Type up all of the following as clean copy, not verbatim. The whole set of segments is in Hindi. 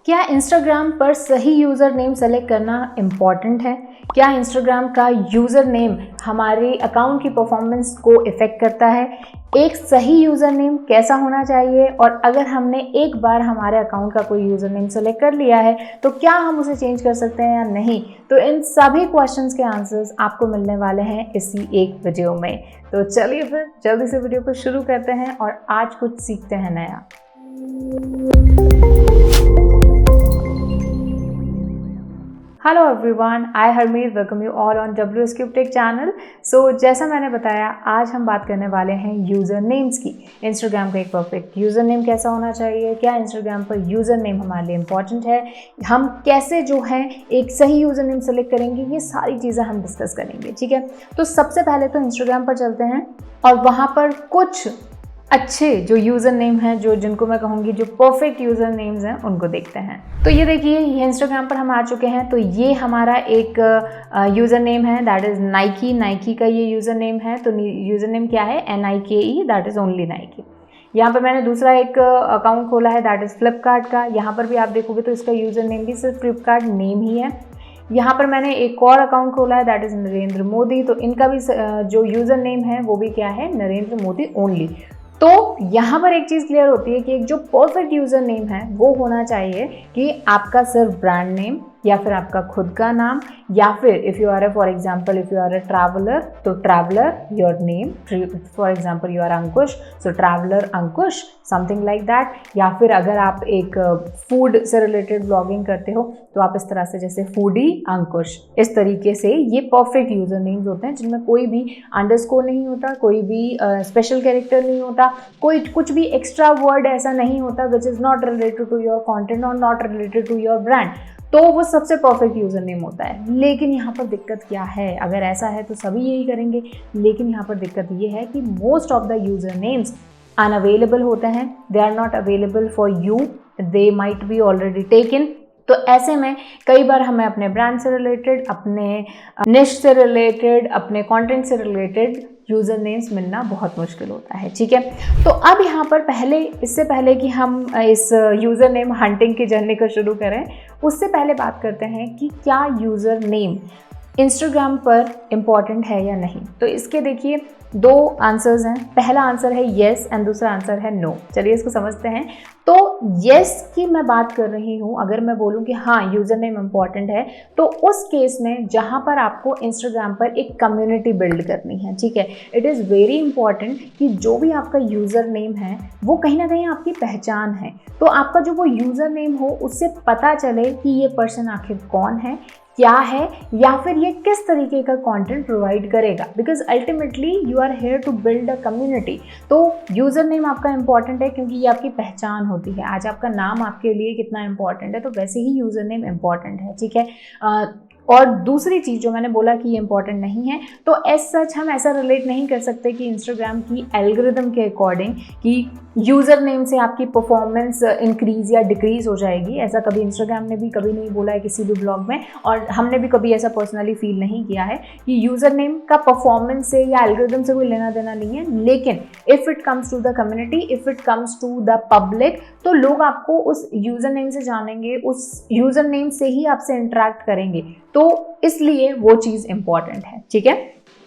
क्या इंस्टाग्राम पर सही यूज़र नेम सेलेक्ट करना इम्पॉर्टेंट है? क्या इंस्टाग्राम का यूज़र नेम हमारे अकाउंट की परफॉर्मेंस को इफ़ेक्ट करता है? एक सही यूज़र नेम कैसा होना चाहिए? और अगर हमने एक बार हमारे अकाउंट का कोई यूज़र नेम सेलेक्ट कर लिया है तो क्या हम उसे चेंज कर सकते हैं या नहीं? तो इन सभी क्वेश्चंस के आंसर्स आपको मिलने वाले हैं इसी एक वीडियो में। तो चलिए फिर जल्दी से वीडियो को शुरू करते हैं और आज कुछ सीखते हैं नया। Hello everyone, I Harmeet welcome you all on WS Cube Tech channel. So जैसा मैंने बताया, आज हम बात करने वाले हैं यूज़र नेम्स की। इंस्टाग्राम का एक परफेक्ट यूज़र नेम कैसा होना चाहिए, क्या इंस्टाग्राम पर यूज़र नेम हमारे लिए इंपॉर्टेंट है, हम कैसे जो है एक सही यूज़र नेम सेलेक्ट करेंगे, ये सारी चीज़ें हम डिस्कस करेंगे। ठीक है, तो सबसे पहले तो इंस्टाग्राम पर चलते हैं और वहाँ पर कुछ अच्छे जो यूज़र नेम हैं, जो जिनको मैं कहूँगी जो परफेक्ट यूज़र नेम्स हैं, उनको देखते हैं। तो ये देखिए, ये इंस्टाग्राम पर हम आ चुके हैं। तो ये हमारा एक यूज़र नेम है, दैट इज़ नाइकी। नाइकी का ये यूज़र नेम है। तो यूज़र नेम क्या है? NIKE, that is only Nike. यहाँ पर मैंने दूसरा एक अकाउंट खोला है, दैट इज़ फ्लिपकार्ट का। यहाँ पर भी आप देखोगे तो इसका यूज़र नेम भी सिर्फ फ्लिपकार्ट नेम ही है। यहाँ पर मैंने एक और अकाउंट खोला है, दैट इज़ नरेंद्र मोदी। तो इनका भी जो यूज़र नेम है वो भी क्या है? नरेंद्र मोदी ओनली। तो यहाँ पर एक चीज़ क्लियर होती है कि एक जो परफेक्ट यूज़र नेम है वो होना चाहिए कि आपका सिर्फ ब्रांड नेम या फिर आपका खुद का नाम, या फिर if you are for example if you are a traveller, तो traveller your name, for example you are Ankush, so traveller Ankush, something like that. या फिर अगर आप एक फूड से रिलेटेड ब्लॉगिंग करते हो तो आप इस तरह से, जैसे फूडी अंकुश, इस तरीके से ये परफेक्ट यूज़र नेम्स होते हैं जिनमें कोई भी अंडरस्कोर नहीं होता, कोई भी स्पेशल कैरेक्टर नहीं होता, कोई कुछ भी एक्स्ट्रा वर्ड ऐसा नहीं होता which is not related to your content और not related to your brand. तो वो सबसे परफेक्ट यूज़र नेम होता है। लेकिन यहाँ पर दिक्कत क्या है? अगर ऐसा है तो सभी यही करेंगे, लेकिन यहाँ पर दिक्कत ये है कि most of the user names unavailable होते हैं। They are not available for you, they might be already taken. तो ऐसे में कई बार हमें अपने ब्रांड से रिलेटेड, अपने निश से रिलेटेड, अपने कंटेंट से रिलेटेड यूज़र नेम्स मिलना बहुत मुश्किल होता है। ठीक है, तो अब यहाँ पर इससे पहले कि हम इस यूज़र नेम हंटिंग की जर्नी को शुरू करें, उससे पहले बात करते हैं कि क्या यूज़र नेम इंस्टाग्राम पर इम्पॉर्टेंट है या नहीं। तो इसके देखिए दो आंसर्स हैं। पहला आंसर है येस एंड दूसरा आंसर है नो। चलिए इसको समझते हैं। तो येस की मैं बात कर रही हूँ, अगर मैं बोलूँ कि हाँ यूज़र नेम इम्पॉर्टेंट है, तो उस केस में जहाँ पर आपको इंस्टाग्राम पर एक कम्युनिटी बिल्ड करनी है। ठीक है, इट इज़ वेरी इंपॉर्टेंट कि जो भी आपका यूज़र नेम है वो कहीं ना कहीं आपकी पहचान है। तो आपका जो वो यूज़र नेम हो उससे पता चले कि ये पर्सन आखिर कौन है, क्या है, या फिर ये किस तरीके का कंटेंट प्रोवाइड करेगा। Because ultimately you are here to build a community. तो यूज़र नेम आपका इंपॉर्टेंट है क्योंकि ये आपकी पहचान होती है। आज आपका नाम आपके लिए कितना इंपॉर्टेंट है, तो वैसे ही यूज़र नेम इंपॉर्टेंट है। ठीक है, और दूसरी चीज़ जो मैंने बोला कि ये इंपॉर्टेंट नहीं है, तो एज सच हम ऐसा रिलेट नहीं कर सकते कि इंस्टाग्राम की एल्गोरिदम के अकॉर्डिंग कि यूज़र नेम से आपकी परफॉर्मेंस इंक्रीज़ या डिक्रीज़ हो जाएगी। ऐसा कभी इंस्टाग्राम ने भी कभी नहीं बोला है किसी भी ब्लॉग में, और हमने भी कभी ऐसा पर्सनली फील नहीं किया है कि यूज़र नेम का परफॉर्मेंस से या एल्गोरिदम से कोई लेना देना नहीं है। लेकिन if it comes to the community, if it comes to the public, तो लोग आपको उस यूज़र नेम से जानेंगे, उस यूज़र नेम से ही आपसे इंटरेक्ट करेंगे। तो इसलिए वो चीज़ इंपॉर्टेंट है। ठीक है,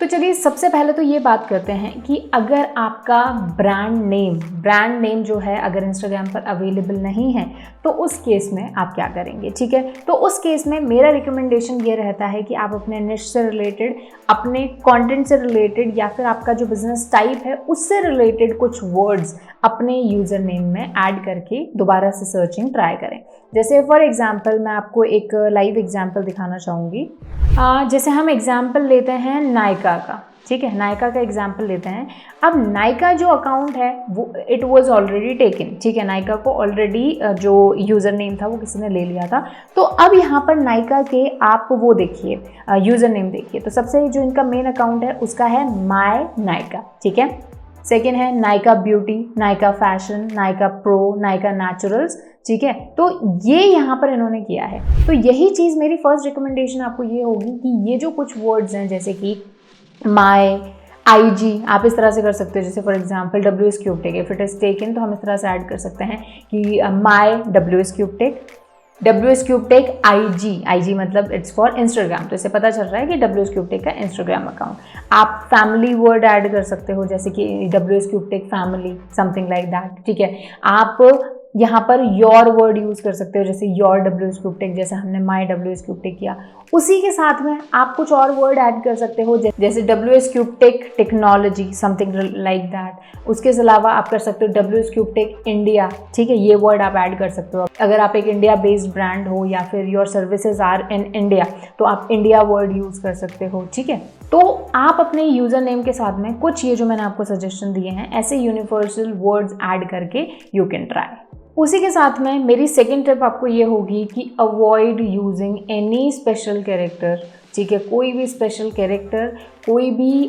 तो चलिए सबसे पहले तो ये बात करते हैं कि अगर आपका ब्रांड नेम जो है अगर इंस्टाग्राम पर अवेलेबल नहीं है तो उस केस में आप क्या करेंगे। ठीक है, तो उस केस में मेरा रिकमेंडेशन ये रहता है कि आप अपने निश से रिलेटेड, अपने कंटेंट से रिलेटेड, या फिर आपका जो बिजनेस टाइप है उससे रिलेटेड कुछ वर्ड्स अपने यूज़र नेम में ऐड करके दोबारा से सर्चिंग ट्राई करें। जैसे फॉर एग्जांपल मैं आपको एक लाइव एग्जांपल दिखाना चाहूँगी। जैसे हम एग्जांपल लेते हैं नायका का। ठीक है, नायका का एग्जाम्पल लेते हैं। अब नायका जो अकाउंट है वो इट वाज ऑलरेडी टेकन। ठीक है, नायका को ऑलरेडी जो यूज़र नेम था वो किसी ने ले लिया था। तो अब यहाँ पर नायका के आप वो देखिए, यूज़र नेम देखिए। तो सबसे जो इनका मेन अकाउंट है उसका है माय नायका। ठीक है, सेकेंड है Nykaa beauty, Nykaa fashion, Nykaa pro, Nykaa naturals. ठीक है, तो ये यहाँ पर इन्होंने किया है। तो यही चीज़ मेरी फर्स्ट रिकमेंडेशन आपको ये होगी कि ये जो कुछ वर्ड्स हैं जैसे कि माय, IG, आप इस तरह से कर सकते हो। जैसे for example WS Cube Tech, if it is taken तो हम इस तरह से ऐड कर सकते हैं कि my WS Cube Tech, WSCubeTech IG मतलब इट्स फॉर इंस्टाग्राम, तो इससे पता चल रहा है कि WSCubeTech का इंस्टाग्राम अकाउंट। आप फैमिली वर्ड ऐड कर सकते हो, जैसे कि WSCubeTech family, something like that, ठीक है। आप यहाँ पर योर वर्ड यूज़ कर सकते हो, जैसे योर WSCubeTech, जैसे हमने माई WSCubeTech किया। उसी के साथ में आप कुछ और वर्ड ऐड कर सकते हो, जैसे WSCubeTech technology, something like that. उसके अलावा आप कर सकते हो WSCubeTech इंडिया, ठीक है, ये वर्ड आप ऐड कर सकते हो। अगर आप एक इंडिया बेस्ड ब्रांड हो या फिर your services are in India, तो आप इंडिया वर्ड यूज़ कर सकते हो, ठीक है। तो आप अपने यूज़र नेम के साथ में कुछ ये जो मैंने आपको सजेशन दिए हैं, ऐसे यूनिवर्सल वर्ड्स ऐड करके यू कैन ट्राई। उसी के साथ में मेरी सेकेंड टिप आपको ये होगी कि avoid using any special character, ठीक है। कोई भी स्पेशल कैरेक्टर, कोई भी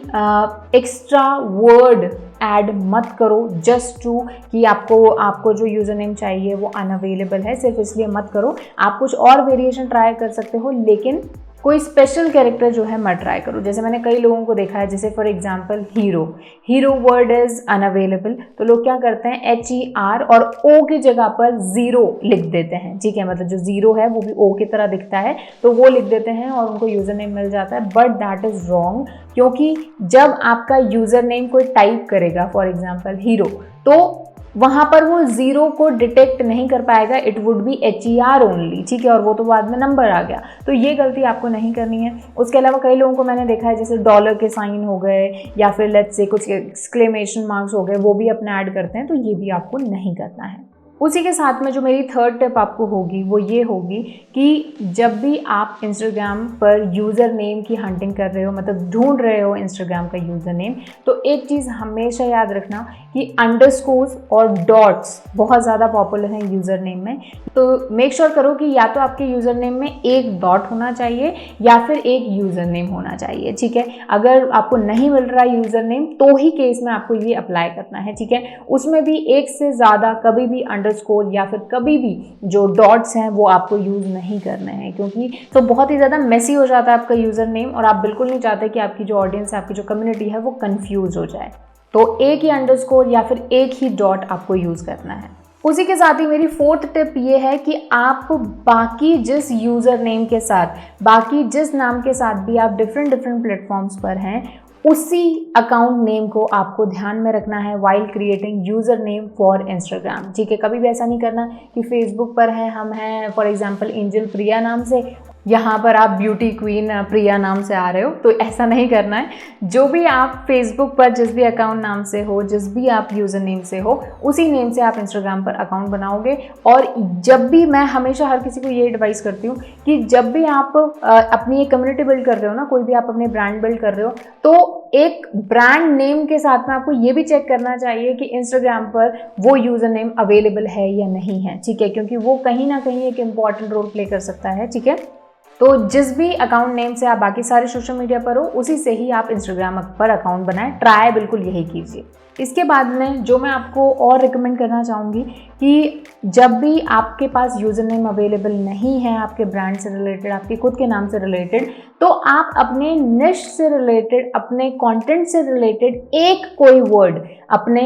एक्स्ट्रा वर्ड ऐड मत करो जस्ट टू कि आपको जो यूज़र नेम चाहिए वो अनअवेलेबल है, सिर्फ इसलिए मत करो। आप कुछ और वेरिएशन ट्राई कर सकते हो, लेकिन कोई स्पेशल कैरेक्टर जो है मत ट्राई करो। जैसे मैंने कई लोगों को देखा है, जैसे for example hero word is unavailable, तो लोग क्या करते हैं HER और O की जगह पर 0 लिख देते हैं, ठीक है। मतलब जो 0 है वो भी O की तरह दिखता है, तो वो लिख देते हैं और उनको यूज़र नेम मिल जाता है। बट दैट इज़ रॉन्ग, क्योंकि जब आपका यूज़र नेम कोई टाइप करेगा, फॉर एग्जाम्पल हीरो, तो वहाँ पर वो 0 को डिटेक्ट नहीं कर पाएगा, it would be HER only, ठीक है, और वो तो बाद में नंबर आ गया। तो ये गलती आपको नहीं करनी है। उसके अलावा कई लोगों को मैंने देखा है, जैसे डॉलर के साइन हो गए या फिर लेट्स से कुछ एक्सक्लेमेशन मार्क्स हो गए, वो भी अपने ऐड करते हैं, तो ये भी आपको नहीं करना है। उसी के साथ में जो मेरी थर्ड टिप आपको होगी वो ये होगी कि जब भी आप इंस्टाग्राम पर यूज़र नेम की हंटिंग कर रहे हो, मतलब ढूंढ रहे हो इंस्टाग्राम का यूज़र नेम, तो एक चीज़ हमेशा याद रखना कि अंडरस्कोर्स और डॉट्स बहुत ज़्यादा पॉपुलर हैं यूज़र नेम में। तो मेक श्योर करो कि या तो आपके यूज़र नेम में एक डॉट होना चाहिए या फिर एक यूज़र नेम होना चाहिए, ठीक है। अगर आपको नहीं मिल रहा यूज़र नेम, तो ही केस में आपको ये अप्लाई करना है, ठीक है। उसमें भी एक से ज़्यादा कभी भी अंडरस्कोर या फिर कभी भी जो डॉट्स हैं वो आपको यूज़ नहीं करने हैं, क्योंकि तो बहुत ही ज़्यादा मेसी हो जाता है आपका यूज़र नेम, और आप बिल्कुल नहीं चाहते कि आपकी जो ऑडियंस है, आपकी जो कम्युनिटी है, वो कंफ्यूज हो जाए। तो एक ही अंडरस्कोर या फिर एक ही डॉट आपको यूज़ करना है। उसी के साथ ही मेरी फोर्थ टिप ये है कि आप बाकी जिस यूज़र नेम के साथ, बाकी जिस नाम के साथ भी आप डिफरेंट प्लेटफॉर्म्स पर हैं, उसी अकाउंट नेम को आपको ध्यान में रखना है while creating user name for Instagram, ठीक है। कभी भी ऐसा नहीं करना कि फेसबुक पर हैं, हम हैं फॉर एग्जांपल एंजल प्रिया नाम से, यहाँ पर आप ब्यूटी क्वीन प्रिया नाम से आ रहे हो, तो ऐसा नहीं करना है। जो भी आप फेसबुक पर जिस भी अकाउंट नाम से हो, जिस भी आप यूज़र नेम से हो, उसी नेम से आप इंस्टाग्राम पर अकाउंट बनाओगे। और जब भी, मैं हमेशा हर किसी को ये एडवाइस करती हूँ कि जब भी आप अपनी एक कम्युनिटी बिल्ड कर रहे हो ना, कोई भी आप अपने ब्रांड बिल्ड कर रहे हो, तो एक ब्रांड नेम के साथ में आपको ये भी चेक करना चाहिए कि इंस्टाग्राम पर वो यूज़र नेम अवेलेबल है या नहीं है, ठीक है, क्योंकि वो कहीं ना कहीं एक इम्पॉर्टेंट रोल प्ले कर सकता है, ठीक है। तो जिस भी अकाउंट नेम से आप बाकी सारे सोशल मीडिया पर हो, उसी से ही आप इंस्टाग्राम पर अकाउंट बनाएं। ट्राई बिल्कुल यही कीजिए। इसके बाद में जो मैं आपको और रिकमेंड करना चाहूँगी कि जब भी आपके पास यूज़र नेम अवेलेबल नहीं है आपके ब्रांड से रिलेटेड, आपके खुद के नाम से रिलेटेड, तो आप अपने निश से रिलेटेड, अपने कंटेंट से रिलेटेड एक कोई वर्ड अपने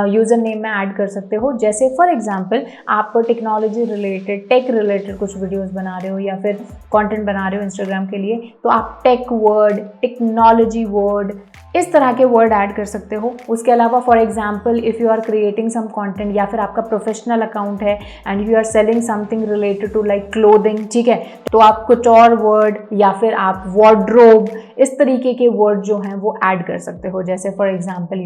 यूज़र नेम में ऐड कर सकते हो। जैसे फॉर एग्जांपल आप टेक्नोलॉजी रिलेटेड, टेक रिलेटेड कुछ वीडियोस बना रहे हो या फिर कंटेंट बना रहे हो इंस्टाग्राम के लिए, तो आप टेक वर्ड, टेक्नोलॉजी वर्ड, इस तरह के वर्ड ऐड कर सकते हो। उसके अलावा for example if you are creating some content या फिर आपका प्रोफेशनल अकाउंट है and you are selling something related to like clothing, ठीक है, तो आप कुछ और वर्ड या फिर आप वार्डरोब, इस तरीके के वर्ड जो हैं वो ऐड कर सकते हो। जैसे for example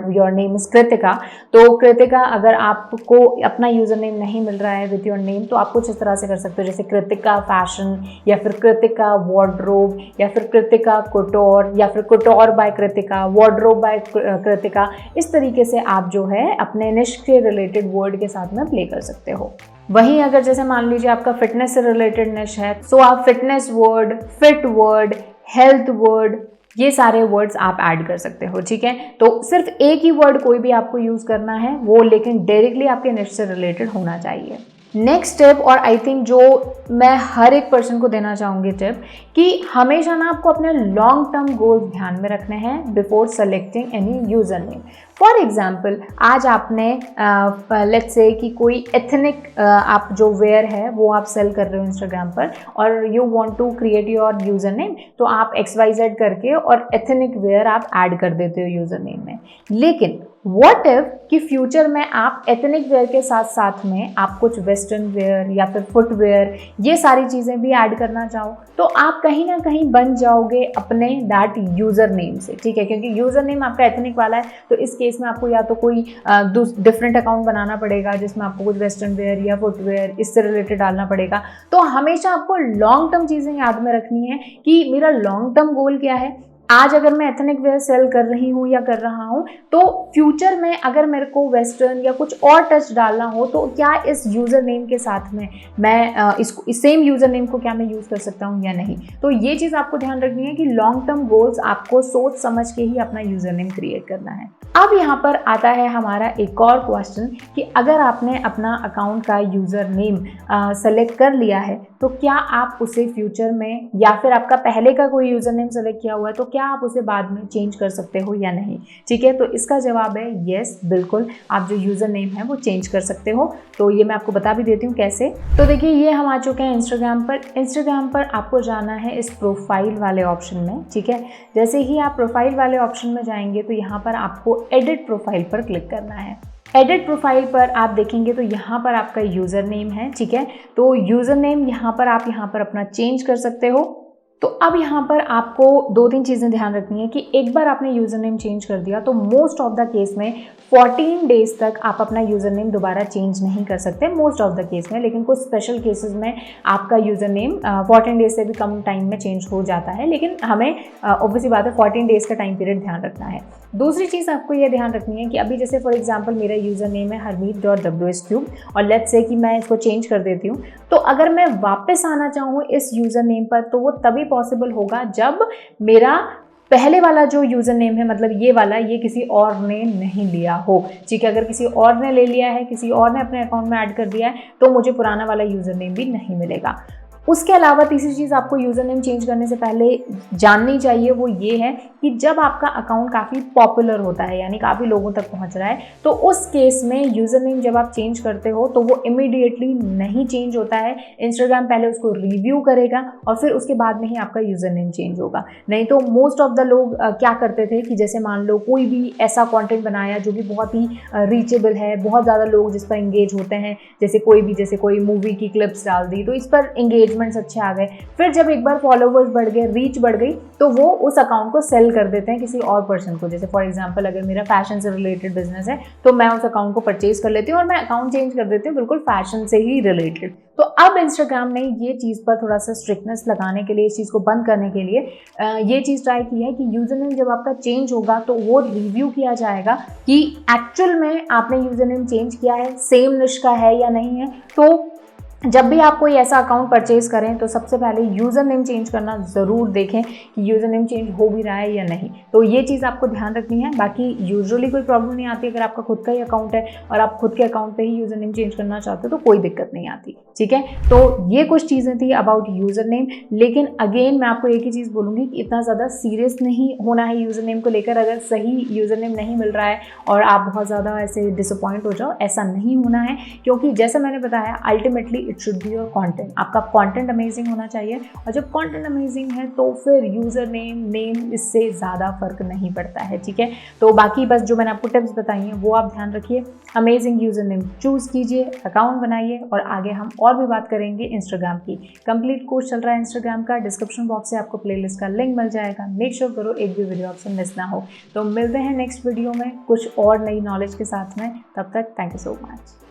your name is Kritika, तो कृतिका अगर आपको अपना यूज़र नेम नहीं मिल रहा है विथ योर नेम, तो आप कुछ इस तरह से कर सकते हो, जैसे कृतिका फैशन या फिर कृतिका वार्डरोब या फिर कृतिका कुटोर या फिर couture by Kritika, wardrobe by Kritika. इस तरीके से आप जो है अपने निश के रिलेटेड वर्ड के साथ में प्ले कर सकते हो। वहीं अगर जैसे मान लीजिए आपका फिटनेस से रिलेटेड निश है, तो आप fitness word, fit word, health word, ये सारे वर्ड्स आप ऐड कर सकते हो, ठीक है। तो सिर्फ एक ही वर्ड कोई भी आपको यूज़ करना है वो, लेकिन डायरेक्टली आपके निश से रिलेटेड होना चाहिए। नेक्स्ट टिप, और आई थिंक जो मैं हर एक पर्सन को देना चाहूँगी टिप, कि हमेशा ना आपको अपने लॉन्ग टर्म गोल्स ध्यान में रखने हैं before selecting any user name. For example, आज आपने लेट्स से कि कोई एथनिक आप जो वेयर है वो आप सेल कर रहे हो इंस्टाग्राम पर, और you want to create your user name, तो आप XYZ करके और एथनिक वेयर आप ऐड कर देते हो यूज़र नेम में। लेकिन व्हाट इफ कि फ्यूचर में आप एथनिक वेयर के साथ साथ में आप कुछ वेस्टर्न वेयर या फिर फुटवेयर, ये सारी चीज़ें भी ऐड करना चाहो, तो आप कहीं ना कहीं बन जाओगे अपने दैट यूज़र नेम से, ठीक है। क्योंकि यूज़र नेम आपका एथनिक वाला है, तो इस केस में आपको या तो कोई डिफरेंट अकाउंट बनाना पड़ेगा जिसमें आपको कुछ वेस्टर्न वेयर या फुटवेयर इससे रिलेटेड डालना पड़ेगा। तो हमेशा आपको लॉन्ग टर्म चीज़ें याद में रखनी है कि मेरा लॉन्ग टर्म गोल क्या है। आज अगर मैं एथनिक वेयर सेल कर रही हूँ या कर रहा हूँ, तो फ्यूचर में अगर मेरे को वेस्टर्न या कुछ और टच डालना हो, तो क्या इस यूज़र नेम के साथ में मैं इसको इस सेम यूज़र नेम को क्या मैं यूज़ कर सकता हूँ या नहीं। तो ये चीज़ आपको ध्यान रखनी है कि लॉन्ग टर्म गोल्स आपको सोच समझ के ही अपना यूज़र नेम क्रिएट करना है। अब यहाँ पर आता है हमारा एक और क्वेश्चन कि अगर आपने अपना अकाउंट का यूज़र नेम सेलेक्ट कर लिया है, तो क्या आप उसे फ्यूचर में, या फिर आपका पहले का कोई यूज़र नेम सेलेक्ट किया हुआ है, तो क्या आप उसे बाद में चेंज कर सकते हो या नहीं, ठीक है। तो इसका जवाब है येस, बिल्कुल आप जो यूज़र नेम है वो चेंज कर सकते हो। तो ये मैं आपको बता भी देती हूँ कैसे। तो देखिए, ये हम आ चुके हैं इंस्टाग्राम पर आपको जाना है इस प्रोफाइल वाले ऑप्शन में, ठीक है। जैसे ही आप प्रोफाइल वाले ऑप्शन में जाएंगे, तो यहाँ पर आपको एडिट प्रोफाइल पर क्लिक करना है। एडिट प्रोफाइल पर आप देखेंगे तो यहाँ पर आपका यूज़र नेम है, ठीक है। तो यूज़र नेम यहाँ पर अपना चेंज कर सकते हो। तो अब यहाँ पर आपको 2-3 चीज़ें ध्यान रखनी है कि एक बार आपने यूज़र नेम चेंज कर दिया, तो मोस्ट ऑफ द केस में 14 डेज तक आप अपना यूज़र नेम दोबारा चेंज नहीं कर सकते, मोस्ट ऑफ द केस में। लेकिन कुछ स्पेशल केसेस में आपका यूज़र नेम 14 डेज से भी कम टाइम में चेंज हो जाता है, लेकिन हमें ऑब्वियसली बात है 14 डेज का टाइम पीरियड ध्यान रखना है। दूसरी चीज़ आपको ये ध्यान रखनी है कि अभी जैसे फॉर एग्जाम्पल मेरा यूज़र नेम है harmeet.wscube, और लेट्स से कि मैं इसको चेंज कर देती हूँ, तो अगर मैं वापस आना चाहूँ इस यूज़र नेम पर, तो वो तभी पॉसिबल होगा जब मेरा पहले वाला जो यूज़र नेम है, मतलब ये वाला, ये किसी और ने नहीं लिया हो, ठीक है। अगर किसी और ने ले लिया है, किसी और ने अपने अकाउंट में ऐड कर दिया है, तो मुझे पुराना वाला यूज़र नेम भी नहीं मिलेगा। उसके अलावा तीसरी चीज़ आपको यूज़र नेम चेंज करने से पहले जाननी चाहिए, वो ये है कि जब आपका अकाउंट काफ़ी पॉपुलर होता है, यानी काफ़ी लोगों तक पहुंच रहा है, तो उस केस में यूज़र नेम जब आप चेंज करते हो तो वो इमीडिएटली नहीं चेंज होता है। इंस्टाग्राम पहले उसको रिव्यू करेगा और फिर उसके बाद में ही आपका यूज़र नेम चेंज होगा। नहीं तो मोस्ट ऑफ द लोग क्या करते थे कि जैसे मान लो कोई भी ऐसा कॉन्टेंट बनाया जो कि बहुत ही रीचेबल है, बहुत ज़्यादा लोग जिस पर इंगेज होते हैं, जैसे कोई मूवी की क्लिप्स डाल दी, तो इस पर इंगेजमेंट्स अच्छे आ गए। फिर जब एक बार फॉलोवर्स बढ़ गए, रीच बढ़ गई, तो वो उस अकाउंट को सेल कर देते हैं किसी और पर्सन को। जैसे फॉर एग्जांपल अगर मेरा फैशन से रिलेटेड बिजनेस है, तो मैं उस अकाउंट को परचेज कर लेती हूँ और मैं अकाउंट चेंज कर देती हूँ बिल्कुल फैशन से ही रिलेटेड। तो अब इंस्टाग्राम ने ये चीज़ पर थोड़ा सा स्ट्रिक्टनेस लगाने के लिए, इस चीज़ को बंद करने के लिए ये चीज़ ट्राई की है कि यूज़र नेम जब आपका चेंज होगा तो वो रिव्यू किया जाएगा कि एक्चुअल में आपने यूज़र नेम चेंज किया है, सेम निश का है या नहीं है। तो जब भी आप कोई ऐसा अकाउंट परचेज करें, तो सबसे पहले यूज़र नेम चेंज करना ज़रूर देखें कि यूज़र नेम चेंज हो भी रहा है या नहीं। तो ये चीज़ आपको ध्यान रखनी है। बाकी यूजुअली कोई प्रॉब्लम नहीं आती, अगर आपका खुद का ही अकाउंट है और आप खुद के अकाउंट पे ही यूज़र नेम चेंज करना चाहते हो तो कोई दिक्कत नहीं आती, ठीक है। तो ये कुछ चीज़ें थी अबाउट यूज़र नेम। लेकिन अगेन मैं आपको एक ही चीज़ बोलूँगी कि इतना ज़्यादा सीरियस नहीं होना है यूज़र नेम को लेकर। अगर सही यूज़र नेम नहीं मिल रहा है और आप बहुत ज़्यादा ऐसे डिसअपॉइंट हो जाओ, ऐसा नहीं होना है। क्योंकि जैसा मैंने बताया, ultimately it should be your content. आपका कंटेंट अमेजिंग होना चाहिए, और जब कंटेंट अमेजिंग है तो फिर यूज़र नेम इससे ज़्यादा फर्क नहीं पड़ता है, ठीक है। तो बाकी बस जो मैंने आपको टिप्स बताई हैं वो आप ध्यान रखिए। अमेजिंग यूज़र नेम चूज़ कीजिए, अकाउंट बनाइए, और आगे हम और भी बात करेंगे इंस्टाग्राम की। कंप्लीट कोर्स चल रहा है इंस्टाग्राम का, डिस्क्रिप्शन बॉक्स से आपको प्लेलिस्ट का लिंक मिल जाएगा। मेक श्योर करो एक भी वीडियो आपसे मिस ना हो। तो मिलते हैं नेक्स्ट वीडियो में कुछ और नई नॉलेज के साथ में। तब तक थैंक यू सो मच।